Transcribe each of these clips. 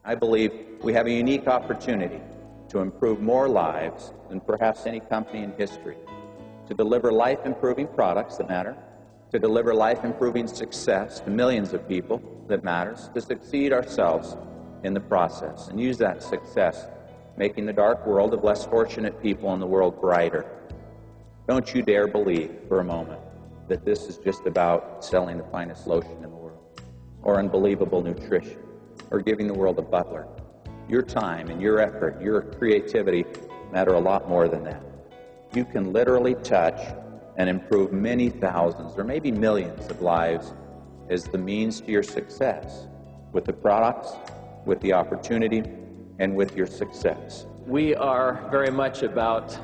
I believe we have a unique opportunity to improve more lives than perhaps any company in history, to deliver life-improving products that matter, to deliver life-improving success to millions of people that matters, to succeed ourselves in the process, and use that success making the dark world of less fortunate people in the world brighter. Don't you dare believe for a moment that this is just about selling the finest lotion in the world, or unbelievable nutrition, or giving the world a butler. Your time and your effort, your creativity matter a lot more than that. You can literally touch and improve many thousands or maybe millions of lives as the means to your success, with the products, with the opportunity, and with your success. We are very much about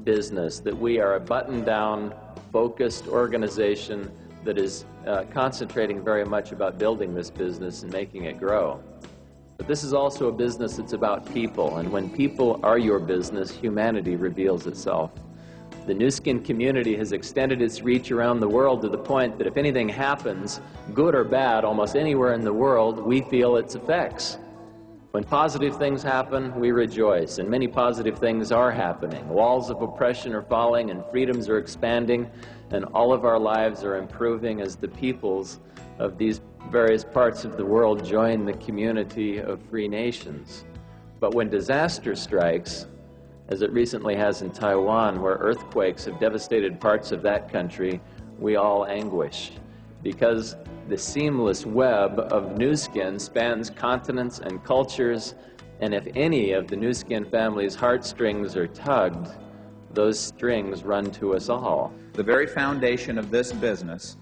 business, that we are a button-down, focused organization that is concentrating very much about building this business and making it grow. But this is also a business that's about people, and when people are your business, humanity reveals itself. The Nu Skin community has extended its reach around the world to the point that if anything happens, good or bad, almost anywhere in the world, we feel its effects. When positive things happen, we rejoice, and many positive things are happening. Walls of oppression are falling, and freedoms are expanding, and all of our lives are improving as the peoples of these various parts of the world join the community of free nations. But when disaster strikes, as it recently has in Taiwan, where earthquakes have devastated parts of that country, we all anguish, because the seamless web of Nu Skin spans continents and cultures, and if any of the Nu Skin family's heartstrings are tugged, those strings run to us all. The very foundation of this business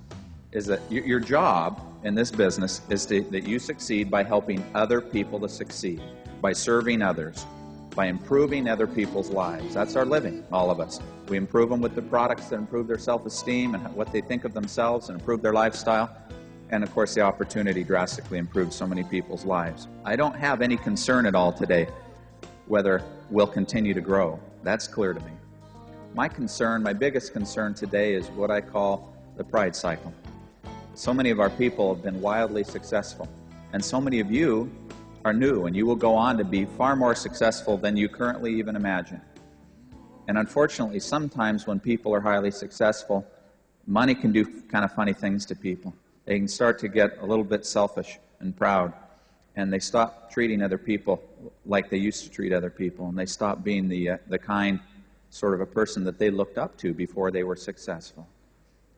is that your job in this business is that you succeed by helping other people to succeed, by serving others, by improving other people's lives. That's our living, all of us. We improve them with the products that improve their self-esteem and what they think of themselves and improve their lifestyle. And of course, the opportunity drastically improves so many people's lives. I don't have any concern at all today whether we'll continue to grow. That's clear to me. My concern, my biggest concern today is what I call the pride cycle. So many of our people have been wildly successful, and so many of you are new, and you will go on to be far more successful than you currently even imagine. And unfortunately, sometimes when people are highly successful, money can do kind of funny things to people. They can start to get a little bit selfish and proud, and they stop treating other people like they used to treat other people, and they stop being the kind sort of a person that they looked up to before they were successful.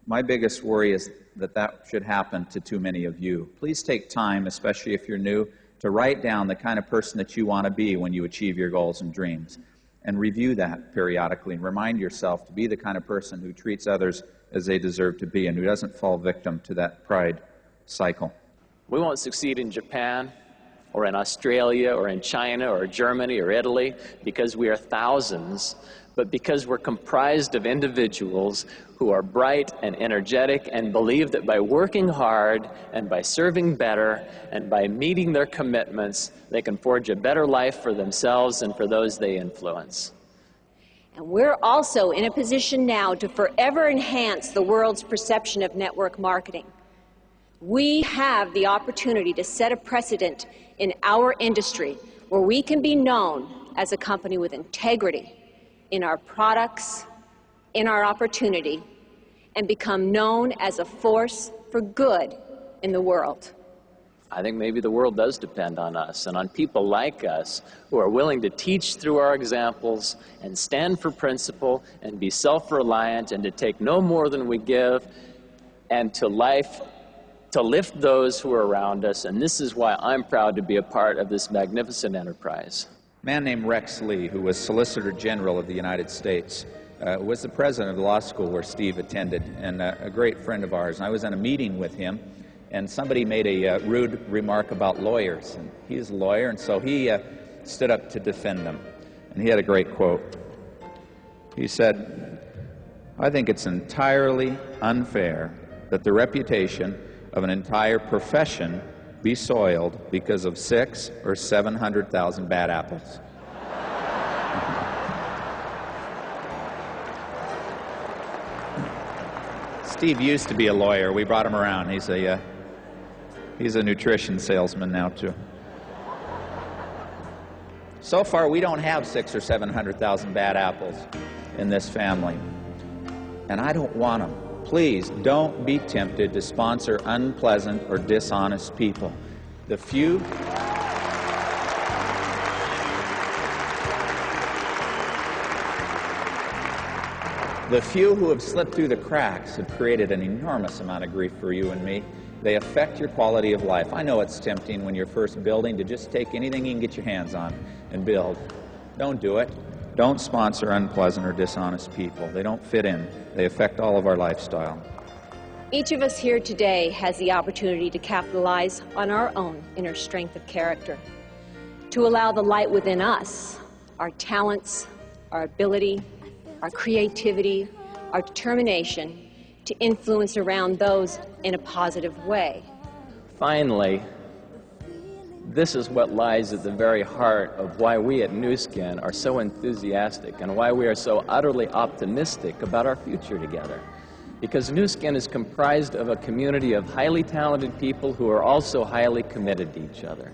My biggest worry is that that should happen to too many of you. Please take time, especially if you're new, to write down the kind of person that you want to be when you achieve your goals and dreams, and review that periodically and remind yourself to be the kind of person who treats others as they deserve to be and who doesn't fall victim to that pride cycle. We won't succeed in Japan or in Australia or in China or Germany or Italy because we are thousands, but because we're comprised of individuals who are bright and energetic and believe that by working hard and by serving better and by meeting their commitments, they can forge a better life for themselves and for those they influence. And we're also in a position now to forever enhance the world's perception of network marketing. We have the opportunity to set a precedent in our industry where we can be known as a company with integrity in our products, in our opportunity, and become known as a force for good in the world. I think maybe the world does depend on us and on people like us who are willing to teach through our examples and stand for principle and be self-reliant and to take no more than we give and to lift those who are around us. And this is why I'm proud to be a part of this magnificent enterprise. A man named Rex Lee, who was Solicitor General of the United States, was the president of the law school where Steve attended, and a great friend of ours. And I was in a meeting with him, and somebody made a rude remark about lawyers. And he's a lawyer, and so he stood up to defend them. And he had a great quote. He said, "I think it's entirely unfair that the reputation of an entire profession be soiled because of 600,000 or 700,000 bad apples." Steve used to be a lawyer. We brought him around. He's a nutrition salesman now, too. So far, we don't have 600,000 or 700,000 bad apples in this family, and I don't want them. Please don't be tempted to sponsor unpleasant or dishonest people. The few who have slipped through the cracks have created an enormous amount of grief for you and me. They affect your quality of life. I know it's tempting when you're first building to just take anything you can get your hands on and build. Don't do it. Don't sponsor unpleasant or dishonest people. They don't fit in. They affect all of our lifestyle. Each of us here today has the opportunity to capitalize on our own inner strength of character, to allow the light within us, our talents, our ability, our creativity, our determination, to influence around those in a positive way. Finally, this is what lies at the very heart of why we at Nu Skin are so enthusiastic and why we are so utterly optimistic about our future together. Because Nu Skin is comprised of a community of highly talented people who are also highly committed to each other.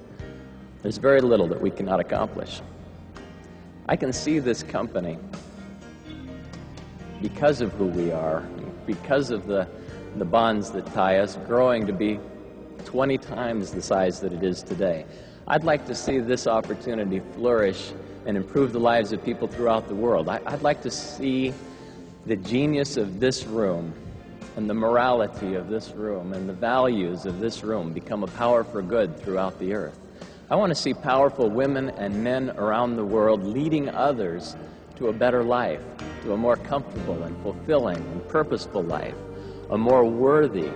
There's very little that we cannot accomplish. I can see this company, because of who we are, because of the bonds that tie us, growing to be 20 times the size that it is today. I'd like to see this opportunity flourish and improve the lives of people throughout the world. I'd like to see the genius of this room and the morality of this room and the values of this room become a power for good throughout the earth. I want to see powerful women and men around the world leading others to a better life, to a more comfortable and fulfilling and purposeful life, a more worthy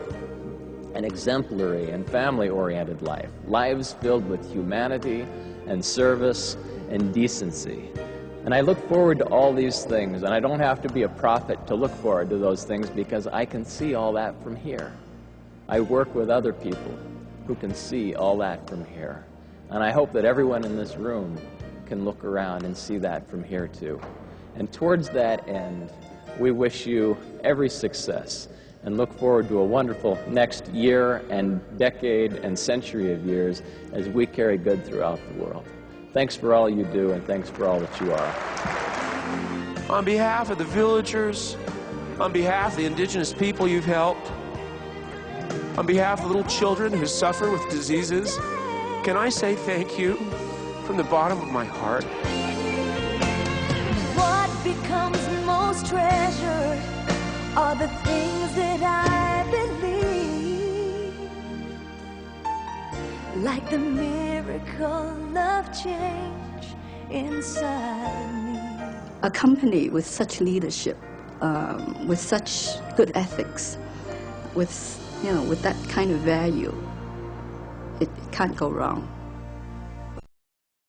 and exemplary and family-oriented life, lives filled with humanity and service and decency. And I look forward to all these things, and I don't have to be a prophet to look forward to those things because I can see all that from here. I work with other people who can see all that from here. And I hope that everyone in this room can look around and see that from here too. And towards that end, we wish you every success and look forward to a wonderful next year and decade and century of years as we carry good throughout the world. Thanks for all you do, and thanks for all that you are. On behalf of the villagers, on behalf of the indigenous people you've helped, on behalf of little children who suffer with diseases, can I say thank you from the bottom of my heart? What becomes most treasured are the things that I believe, like the miracle of change inside me. A company with such leadership, with such good ethics, with that kind of value, it can't go wrong.